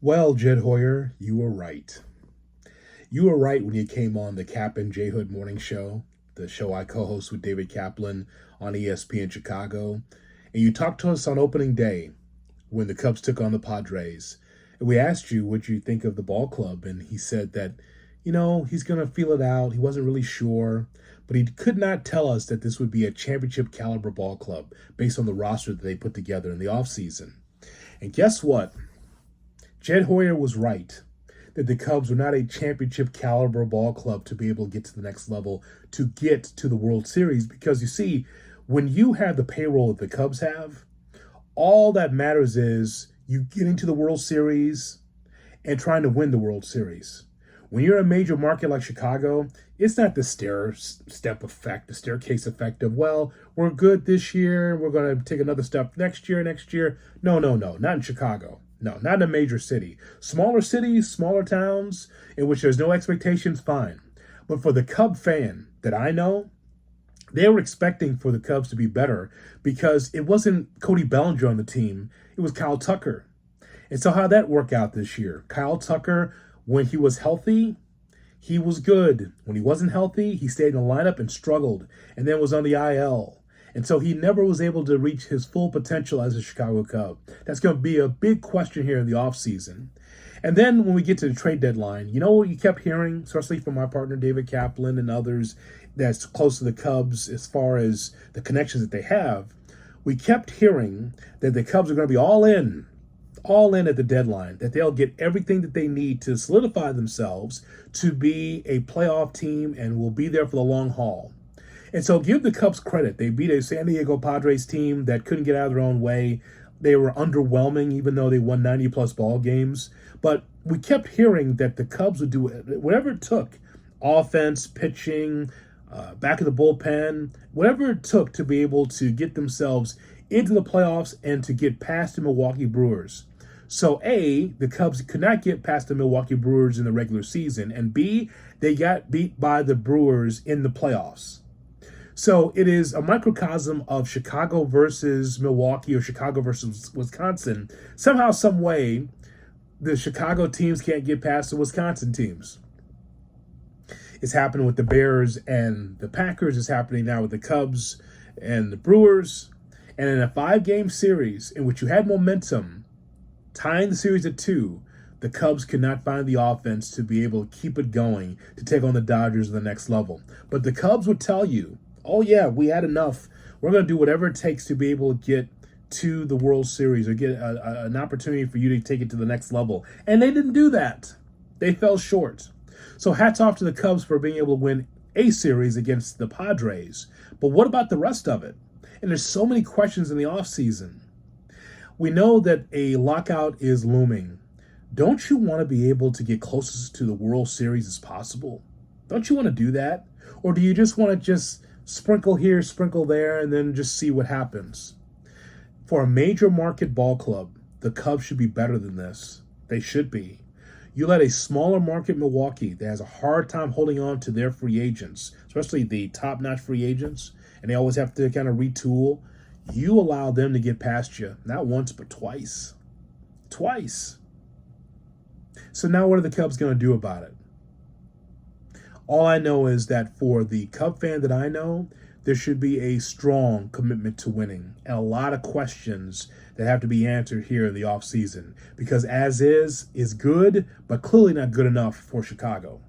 Well, Jed Hoyer, you were right. You were right when you came on the Cap and J Hood morning show, the show I co host with David Kaplan on ESPN Chicago. And you talked to us on opening day when the Cubs took on the Padres. And we asked you what you think of the ball club. And he said that, he's going to feel it out. He wasn't really sure. But he could not tell us that this would be a championship caliber ball club based on the roster that they put together in the offseason. And guess what? Jed Hoyer was right that the Cubs were not a championship caliber ball club to be able to get to the next level, to get to the World Series. Because you see, when you have the payroll that the Cubs have, all that matters is you getting to the World Series and trying to win the World Series. When you're a major market like Chicago, it's not the step effect, the staircase effect of, well, we're good this year, we're going to take another step next year. No, not in Chicago. No, not in a major city. Smaller cities, smaller towns in which there's no expectations, fine. But for the Cub fan that I know, they were expecting for the Cubs to be better because it wasn't Cody Bellinger on the team. It was Kyle Tucker. And so how'd that work out this year? Kyle Tucker, when he was healthy, he was good. When he wasn't healthy, he stayed in the lineup and struggled and then was on the IL. And so he never was able to reach his full potential as a Chicago Cub. That's going to be a big question here in the offseason. And then when we get to the trade deadline, you know what you kept hearing, especially from my partner David Kaplan and others that's close to the Cubs as far as the connections that they have, we kept hearing that the Cubs are going to be all in at the deadline, that they'll get everything that they need to solidify themselves to be a playoff team and will be there for the long haul. And so give the Cubs credit. They beat a San Diego Padres team that couldn't get out of their own way. They were underwhelming, even though they won 90-plus ball games. But we kept hearing that the Cubs would do whatever it took, offense, pitching, back of the bullpen, whatever it took to be able to get themselves into the playoffs and to get past the Milwaukee Brewers. So A, the Cubs could not get past the Milwaukee Brewers in the regular season, and B, they got beat by the Brewers in the playoffs. So it is a microcosm of Chicago versus Milwaukee or Chicago versus Wisconsin. Somehow, some way, the Chicago teams can't get past the Wisconsin teams. It's happening with the Bears and the Packers. It's happening now with the Cubs and the Brewers. And in a 5-game series in which you had momentum, tying the series at 2, the Cubs could not find the offense to be able to keep it going to take on the Dodgers at the next level. But the Cubs would tell you, oh yeah, we had enough. We're going to do whatever it takes to be able to get to the World Series or get an opportunity for you to take it to the next level. And they didn't do that. They fell short. So hats off to the Cubs for being able to win a series against the Padres. But what about the rest of it? And there's so many questions in the offseason. We know that a lockout is looming. Don't you want to be able to get closest to the World Series as possible? Don't you want to do that? Or do you just want to just sprinkle here, sprinkle there, and then just see what happens? For a major market ball club, the Cubs should be better than this. They should be. You let a smaller market Milwaukee that has a hard time holding on to their free agents, especially the top-notch free agents, and they always have to kind of retool. You allow them to get past you, not once, but twice. Twice. So now what are the Cubs going to do about it? All I know is that for the Cub fan that I know, there should be a strong commitment to winning and a lot of questions that have to be answered here in the offseason because as is good, but clearly not good enough for Chicago.